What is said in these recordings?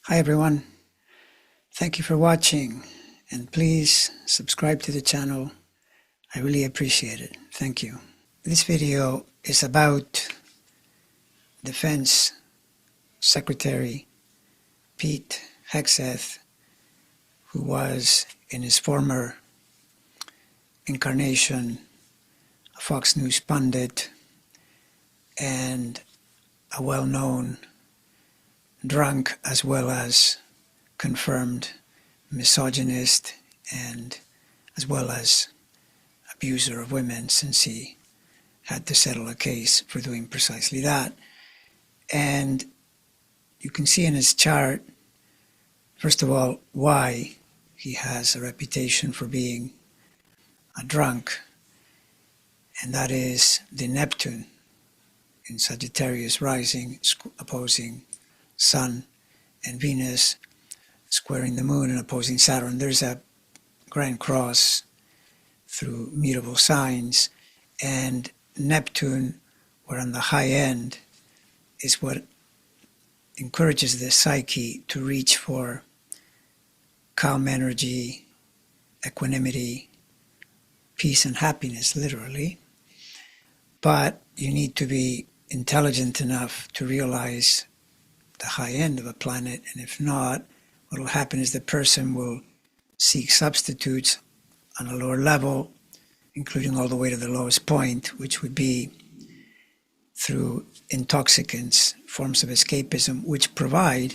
Hi everyone, thank you for watching and please subscribe to the channel. I really appreciate it. Thank you. This video is about Defense Secretary Pete Hegseth, who was in his former incarnation a Fox News pundit and a well-known drunk as well as confirmed misogynist and as well as abuser of women, since he had to settle a case for doing precisely that. And you can see in his chart, first of all, why he has a reputation for being a drunk, and that is the Neptune in Sagittarius rising opposing Sun, and Venus squaring the Moon and opposing Saturn. There's a grand cross through mutable signs, and Neptune, where on the high end, is what encourages the psyche to reach for calm energy, equanimity, peace and happiness, literally. But you need to be intelligent enough to realize the high end of a planet, and if not, what will happen is the person will seek substitutes on a lower level, including all the way to the lowest point, which would be through intoxicants, forms of escapism, which provide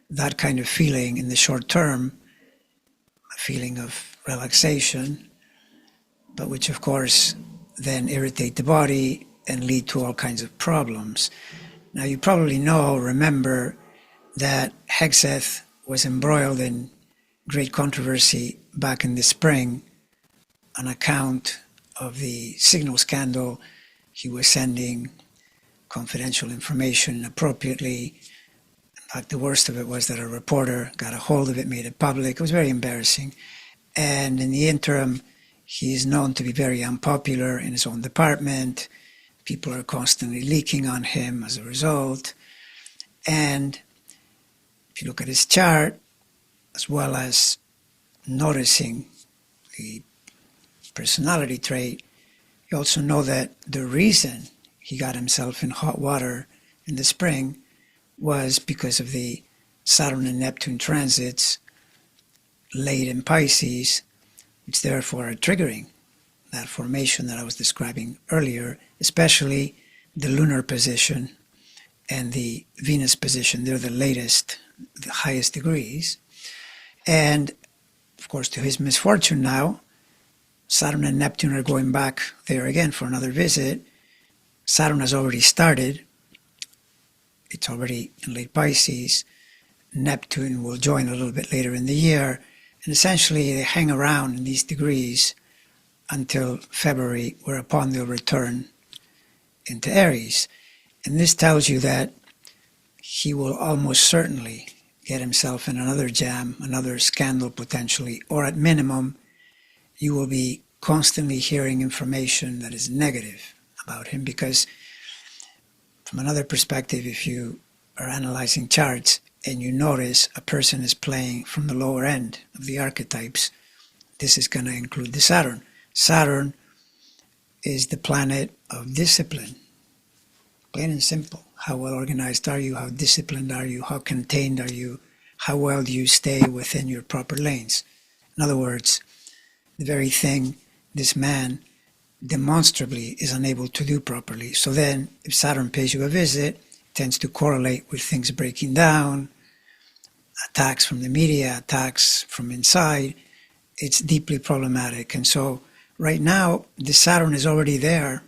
that kind of feeling in the short term, a feeling of relaxation, but which of course then irritate the body and lead to all kinds of problems. Now you probably remember that Hegseth was embroiled in great controversy back in the spring on account of the signal scandal. He was sending confidential information inappropriately. In fact, the worst of it was that a reporter got a hold of it, made it public. It was very embarrassing. And in the interim, he is known to be very unpopular in his own department. People are constantly leaking on him as a result. And if you look at his chart, as well as noticing the personality trait, you also know that the reason he got himself in hot water in the spring was because of the Saturn and Neptune transits late in Pisces, which therefore are triggering that formation that I was describing earlier, especially the lunar position and the Venus position. They're the latest, the highest degrees. And of course, to his misfortune now, Saturn and Neptune are going back there again for another visit. Saturn has already started. It's already in late Pisces. Neptune will join a little bit later in the year. And essentially, they hang around in these degrees until February, whereupon they'll return into Aries. And this tells you that he will almost certainly get himself in another jam, another scandal potentially, or at minimum, you will be constantly hearing information that is negative about him, because from another perspective, if you are analyzing charts and you notice a person is playing from the lower end of the archetypes, this is going to include the Saturn. Saturn is the planet of discipline, plain and simple. How well organized are you? How disciplined are you? How contained are you? How well do you stay within your proper lanes? In other words, the very thing this man demonstrably is unable to do properly. So then, if Saturn pays you a visit, it tends to correlate with things breaking down, attacks from the media, attacks from inside. It's deeply problematic. And so right now, the Saturn is already there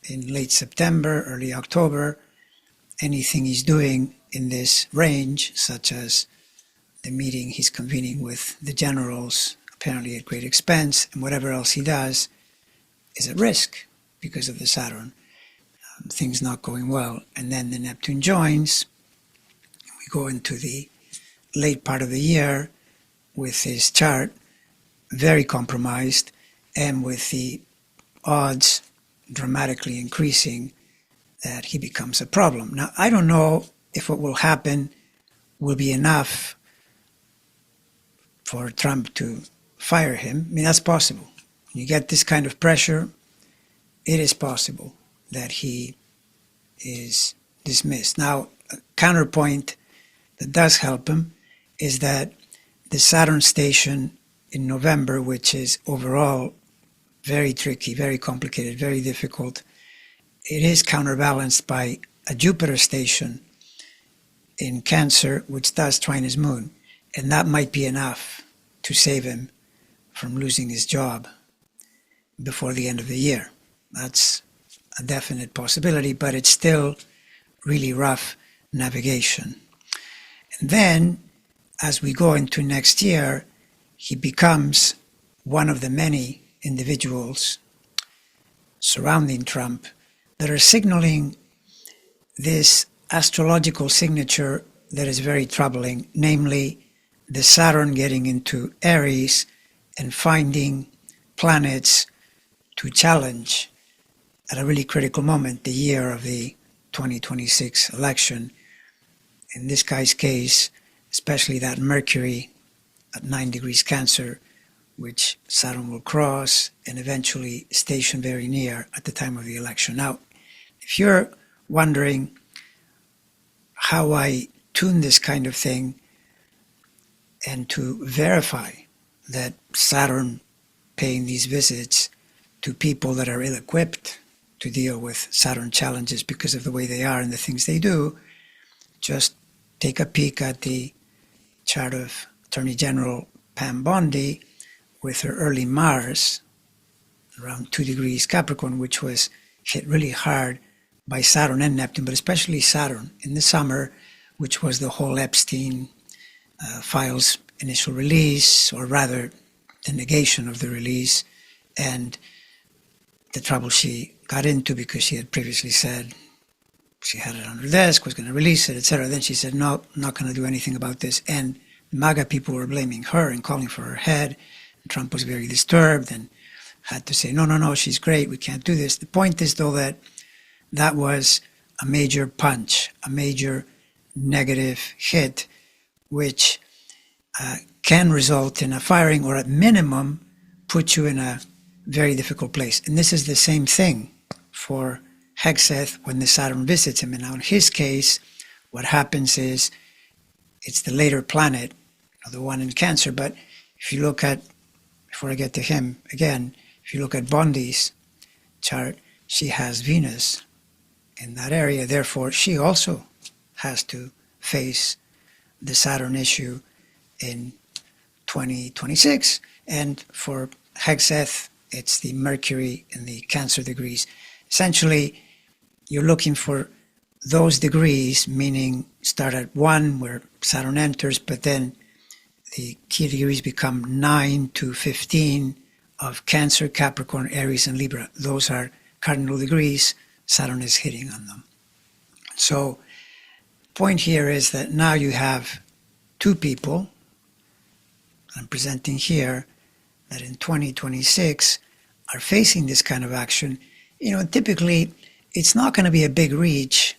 in late September, early October. Anything he's doing in this range, such as the meeting he's convening with the generals, apparently at great expense, and whatever else he does, is at risk because of the Saturn. Things not going well. And then the Neptune joins. We go into the late part of the year with his chart very compromised, and with the odds dramatically increasing that he becomes a problem. Now, I don't know if what will happen will be enough for Trump to fire him. I mean, that's possible. When you get this kind of pressure, it is possible that he is dismissed. Now, a counterpoint that does help him is that the Saturn station in November, which is overall very tricky, very complicated, very difficult, it is counterbalanced by a Jupiter station in Cancer, which does trine his moon. And that might be enough to save him from losing his job before the end of the year. That's a definite possibility, but it's still really rough navigation. And then, as we go into next year, he becomes one of the many individuals surrounding Trump that are signaling this astrological signature that is very troubling, namely the Saturn getting into Aries and finding planets to challenge at a really critical moment, the year of the 2026 election. In this guy's case, especially that Mercury at 9 degrees Cancer, which Saturn will cross and eventually station very near at the time of the election. Now, if you're wondering how I tune this kind of thing and to verify that Saturn paying these visits to people that are ill-equipped to deal with Saturn challenges because of the way they are and the things they do, just take a peek at the chart of Attorney General Pam Bondi with her early Mars around 2 degrees Capricorn, which was hit really hard by Saturn and Neptune, but especially Saturn in the summer, which was the whole Epstein files initial release, or rather the negation of the release, and the trouble she got into because she had previously said she had it on her desk, was going to release it, etc. Then she said, no, I'm not going to do anything about this. And MAGA people were blaming her and calling for her head. And Trump was very disturbed and had to say, no, she's great, we can't do this. The point is, though, that that was a major punch, a major negative hit, which can result in a firing, or at minimum put you in a very difficult place. And this is the same thing for Hegseth when the Saturn visits him. And now in his case, what happens is it's the later planet, the one in Cancer. But if you look at, before I get to him again, if you look at Bondi's chart, she has Venus in that area. Therefore, she also has to face the Saturn issue in 2026. And for Hegseth, it's the Mercury in the Cancer degrees. Essentially, you're looking for those degrees, meaning start at 1 where Saturn enters, but then the key degrees become 9 to 15 of Cancer, Capricorn, Aries, and Libra. Those are cardinal degrees. Saturn is hitting on them. So point here is that now you have two people, I'm presenting here, that in 2026 are facing this kind of action. Typically it's not going to be a big reach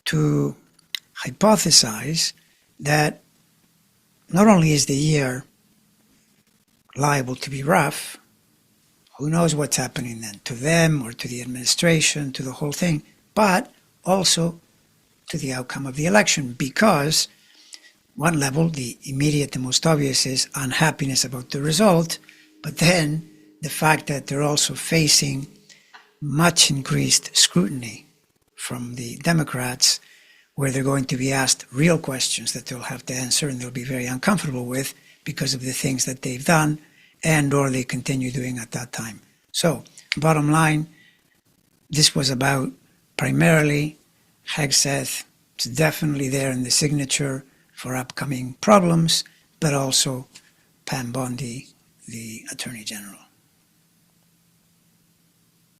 to hypothesize that not only is the year liable to be rough, who knows what's happening then to them or to the administration, to the whole thing, but also to the outcome of the election, because one level, the immediate, the most obvious, is unhappiness about the result, but then the fact that they're also facing much increased scrutiny from the Democrats, where they're going to be asked real questions that they'll have to answer and they'll be very uncomfortable with because of the things that they've done and or they continue doing at that time. So, bottom line, this was about primarily Hegseth. It's definitely there in the signature for upcoming problems, but also Pam Bondi, the Attorney General.